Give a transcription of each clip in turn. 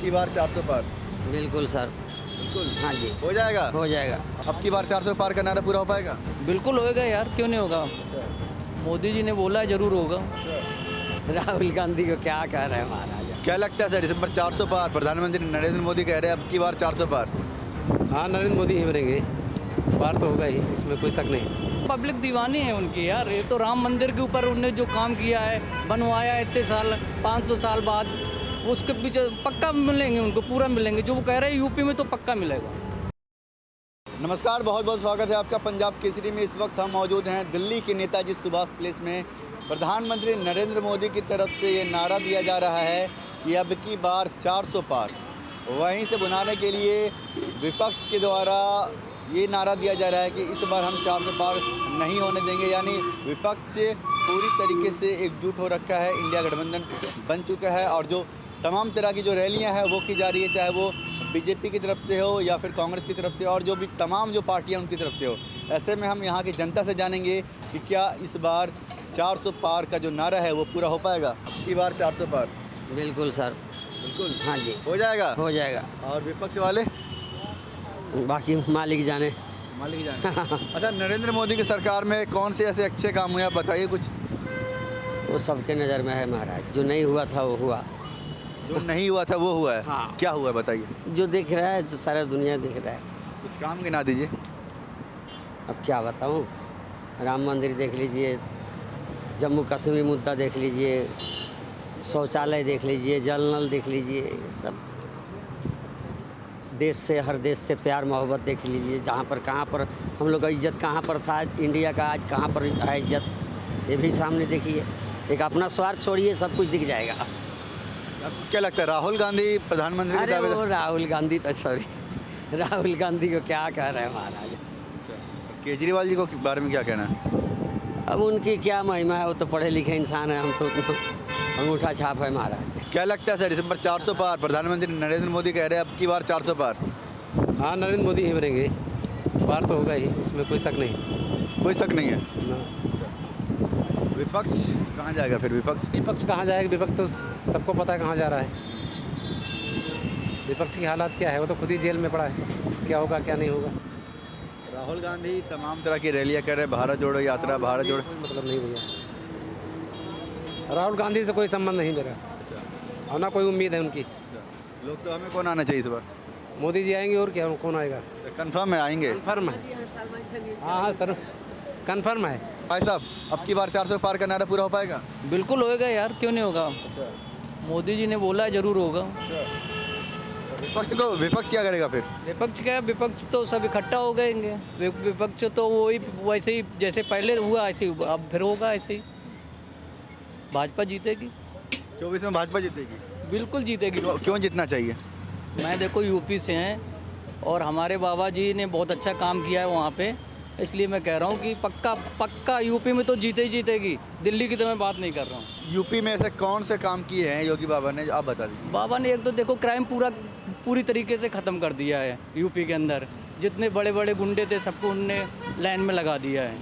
की बार 400 पार। बिल्कुल सर, बिल्कुल हाँ जी, हो जाएगा। हो जाएगा। अब की बार 400 पार का नारा पूरा हो पाएगा। बिल्कुल होएगा यार, क्यों नहीं होगा। मोदी जी ने बोला है, जरूर होगा। राहुल गांधी को क्या कह रहे हैं महाराज। क्या लगता है सर, दिसंबर 400 पार? प्रधानमंत्री नरेंद्र मोदी कह रहे हैं अब की बार 400 पार। हाँ, नरेंद्र मोदी ही बनेंगे। पार तो होगा ही, इसमें कोई शक नहीं। पब्लिक दीवानी है उनकी यार। ये तो राम मंदिर के ऊपर उन्होंने जो काम किया है, बनवाया इतने साल, 500 साल बाद, उसके पीछे पक्का मिलेंगे उनको, पूरा मिलेंगे। जो वो कह रहे हैं यूपी में तो पक्का मिलेगा। नमस्कार, बहुत बहुत स्वागत है आपका पंजाब केसरी में। इस वक्त हम मौजूद हैं दिल्ली के नेताजी सुभाष प्लेस में। प्रधानमंत्री नरेंद्र मोदी की तरफ से ये नारा दिया जा रहा है कि अब की बार 400 पार। वहीं से बुलाने के लिए विपक्ष के द्वारा ये नारा दिया जा रहा है कि इस बार हम 400 पार नहीं होने देंगे। यानी विपक्ष पूरी तरीके से एकजुट हो रखा है, इंडिया गठबंधन बन चुका है और जो तमाम तरह की जो रैलियां हैं वो की जा रही है, चाहे वो बीजेपी की तरफ से हो या फिर कांग्रेस की तरफ से और जो भी तमाम जो पार्टियां उनकी तरफ से हो। ऐसे में हम यहाँ की जनता से जानेंगे कि क्या इस बार 400 पार का जो नारा है वो पूरा हो पाएगा। अब की बार 400 पार। बिल्कुल सर, बिल्कुल हाँ जी, हो जाएगा। हो जाएगा। और विपक्ष वाले बाकी मालिक जाने। मालिक जाने। अच्छा, नरेंद्र मोदी की सरकार में कौन से ऐसे अच्छे काम हुए, आप बताइए कुछ। वो सबके नज़र में है महाराज। जो नहीं हुआ था वो हुआ, जो नहीं हुआ था वो हुआ है। हाँ। क्या हुआ है बताइए। जो दिख रहा है तो सारा दुनिया दिख रहा है। कुछ काम गिना दीजिए। अब क्या बताऊँ, राम मंदिर देख लीजिए, जम्मू कश्मीर मुद्दा देख लीजिए, शौचालय देख लीजिए, जल नल देख लीजिए, ये सब देश से, हर देश से प्यार मोहब्बत देख लीजिए। जहाँ पर कहाँ पर हम लोग का इज्जत कहाँ पर था इंडिया का, आज कहाँ पर है इज्जत, ये भी सामने देखिए। एक अपना स्वार्थ छोड़िए, सब कुछ दिख जाएगा। आपको क्या लगता है, राहुल गांधी प्रधानमंत्री के अरे दावेदार? वो राहुल गांधी तो सॉरी राहुल गांधी को क्या कह रहे हैं महाराज। केजरीवाल जी को बारे में क्या कहना है? अब उनकी क्या महिमा है, वो तो पढ़े लिखे इंसान है, हम तो अंगूठा छाप है महाराज। क्या लगता है सर, दिसंबर 400 पार? प्रधानमंत्री नरेंद्र मोदी कह रहे हैं अब की बार 400 पार। हाँ, नरेंद्र मोदी ही बनेंगे। पार तो होगा ही, इसमें कोई शक नहीं। कोई शक नहीं है। ना। विपक्ष कहाँ जाएगा फिर? विपक्ष कहाँ जाएगा? विपक्ष तो सबको पता है कहाँ जा रहा है। विपक्ष की हालात क्या है, वो तो खुद ही जेल में पड़ा है। क्या होगा क्या नहीं होगा। राहुल गांधी तमाम तरह की रैलियां कर रहे हैं, भारत जोड़ो यात्रा, भारत जोड़ो। कोई मतलब नहीं भैया, राहुल गांधी से कोई संबंध नहीं मेरा और ना कोई उम्मीद है उनकी। लोकसभा में कौन आना चाहिए इस बार? मोदी जी आएंगे और क्या, कौन आएगा? कंफर्म है आएंगे? कन्फर्म है। हाँ हाँ सर, कन्फर्म है। भाई साहब, अब की बार 400 पार का नारा पूरा हो पाएगा। बिल्कुल होएगा यार, क्यों नहीं होगा। मोदी जी ने बोला है, जरूर होगा। विपक्ष क्या करेगा फिर? विपक्ष क्या है, विपक्ष तो सब इकट्ठा हो गएंगे। विपक्ष तो वही वैसे ही जैसे पहले हुआ ऐसे ही अब फिर होगा ऐसे ही। भाजपा जीतेगी। 24 में भाजपा जीतेगी। बिल्कुल जीतेगी। क्यों जीतना चाहिए? मैं देखो यूपी से हैं और हमारे बाबा जी ने बहुत अच्छा काम किया है वहाँ पे, इसलिए मैं कह रहा हूँ कि पक्का पक्का यूपी में तो जीते ही जीतेगी। दिल्ली की तो मैं बात नहीं कर रहा हूँ। यूपी में ऐसे कौन से काम किए हैं योगी बाबा ने, आप बता दीजिए। बाबा ने एक तो देखो क्राइम पूरी तरीके से ख़त्म कर दिया है यूपी के अंदर। जितने बड़े बड़े गुंडे थे सबको उनने लाइन में लगा दिया है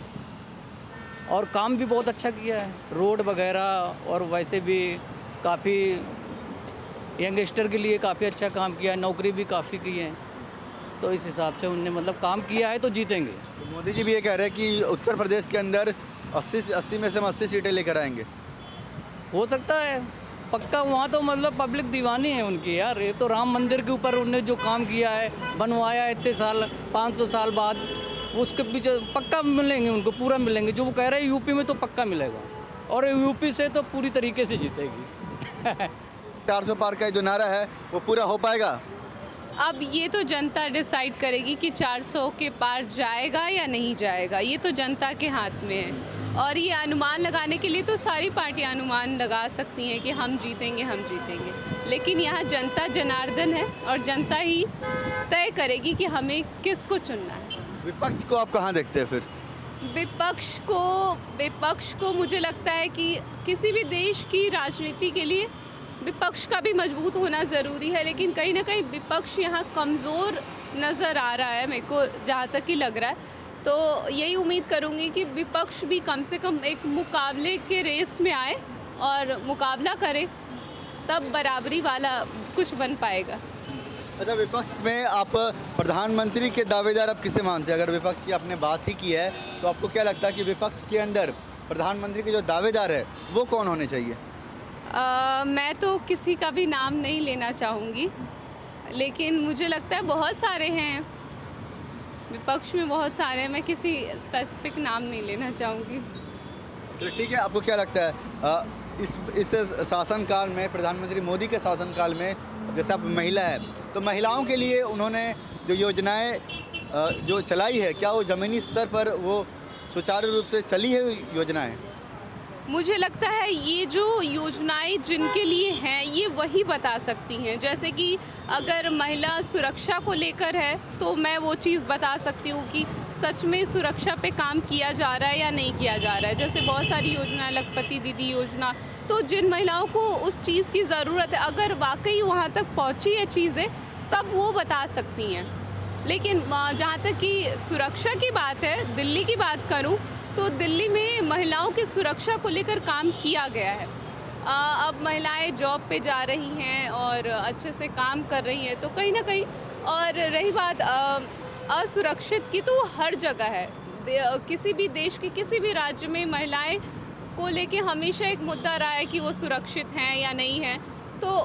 और काम भी बहुत अच्छा किया है, रोड वगैरह। और वैसे भी काफ़ी यंगस्टर के लिए काफ़ी अच्छा काम किया है, नौकरी भी काफ़ी की है। तो इस हिसाब से उनने मतलब काम किया है तो जीतेंगे। तो मोदी जी भी ये कह रहे हैं कि उत्तर प्रदेश के अंदर 80 में से हम 80 सीटें लेकर आएंगे। हो सकता है, पक्का। वहाँ तो मतलब पब्लिक दीवानी है उनकी यार। ये तो राम मंदिर के ऊपर उन्होंने जो काम किया है, बनवाया इतने साल, 500 साल बाद, उसके पीछे पक्का मिलेंगे उनको, पूरा मिलेंगे। जो वो कह रहे हैं यूपी में तो पक्का मिलेगा और यूपी से तो पूरी तरीके से जीतेगी। 400 पार का जो नारा है वो पूरा हो पाएगा। अब ये तो जनता डिसाइड करेगी कि 400 के पार जाएगा या नहीं जाएगा। ये तो जनता के हाथ में है और ये अनुमान लगाने के लिए तो सारी पार्टियां अनुमान लगा सकती हैं कि हम जीतेंगे, हम जीतेंगे। लेकिन यहाँ जनता जनार्दन है और जनता ही तय करेगी कि हमें किसको चुनना है। विपक्ष को आप कहाँ देखते हैं फिर? विपक्ष को मुझे लगता है कि किसी भी देश की राजनीति के लिए विपक्ष का भी मजबूत होना ज़रूरी है। लेकिन कहीं ना कहीं विपक्ष यहाँ कमज़ोर नज़र आ रहा है, मेरे को जहाँ तक ही लग रहा है। तो यही उम्मीद करूँगी कि विपक्ष भी कम से कम एक मुकाबले के रेस में आए और मुकाबला करे, तब बराबरी वाला कुछ बन पाएगा। अच्छा, विपक्ष में आप प्रधानमंत्री के दावेदार आप किसे मानते हैं? अगर विपक्ष की आपने बात ही की है तो आपको क्या लगता है कि विपक्ष के अंदर प्रधानमंत्री के जो दावेदार है वो कौन होने चाहिए? मैं तो किसी का भी नाम नहीं लेना चाहूँगी, लेकिन मुझे लगता है बहुत सारे हैं विपक्ष में, बहुत सारे हैं। मैं किसी स्पेसिफिक नाम नहीं लेना चाहूँगी। तो ठीक है, आपको क्या लगता है इस शासनकाल में, प्रधानमंत्री मोदी के शासनकाल में, जैसे आप महिला है तो महिलाओं के लिए उन्होंने जो योजनाएं जो चलाई है, क्या वो ज़मीनी स्तर पर वो सुचारू रूप से चली है योजनाएं? मुझे लगता है ये जो योजनाएं जिनके लिए हैं ये वही बता सकती हैं। जैसे कि अगर महिला सुरक्षा को लेकर है तो मैं वो चीज़ बता सकती हूँ कि सच में सुरक्षा पे काम किया जा रहा है या नहीं किया जा रहा है। जैसे बहुत सारी योजना, लखपति दीदी योजना, तो जिन महिलाओं को उस चीज़ की ज़रूरत है, अगर वाकई वहाँ तक पहुँची है चीज़ें, तब वो बता सकती हैं। लेकिन जहाँ तक कि सुरक्षा की बात है, दिल्ली की बात करूँ तो दिल्ली में महिलाओं की सुरक्षा को लेकर काम किया गया है। अब महिलाएं जॉब पे जा रही हैं और अच्छे से काम कर रही हैं, तो कहीं ना कहीं। और रही बात असुरक्षित की, तो वो हर जगह है। किसी भी देश के किसी भी राज्य में महिलाएं को लेके हमेशा एक मुद्दा रहा है कि वो सुरक्षित हैं या नहीं हैं। तो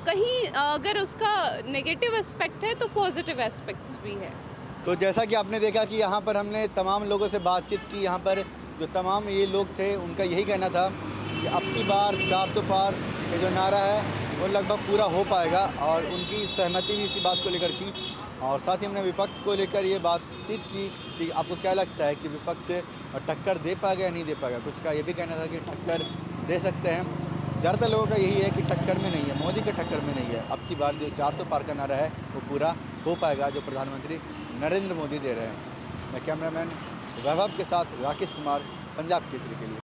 कहीं अगर उसका नेगेटिव एस्पेक्ट है तो पॉजिटिव एस्पेक्ट्स भी है। तो जैसा कि आपने देखा कि यहाँ पर हमने तमाम लोगों से बातचीत की, यहाँ पर जो तमाम ये लोग थे उनका यही कहना था कि अब की बार 400 पार ये जो नारा है वो लगभग पूरा हो पाएगा, और उनकी सहमति भी इसी बात को लेकर की। और साथ ही हमने विपक्ष को लेकर ये बातचीत की कि आपको क्या लगता है कि विपक्ष टक्कर दे पाएगा या नहीं दे पाएगा। कुछ का ये भी कहना था कि टक्कर दे सकते हैं। ज़्यादातर लोगों का यही है कि टक्कर में नहीं है, मोदी के टक्कर में नहीं है। अब की बार जो 400 पार का नारा है वो पूरा हो पाएगा, जो प्रधानमंत्री नरेंद्र मोदी दे रहे हैं। मैं कैमरामैन वैभव के साथ राकेश कुमार, पंजाब केसरी के लिए।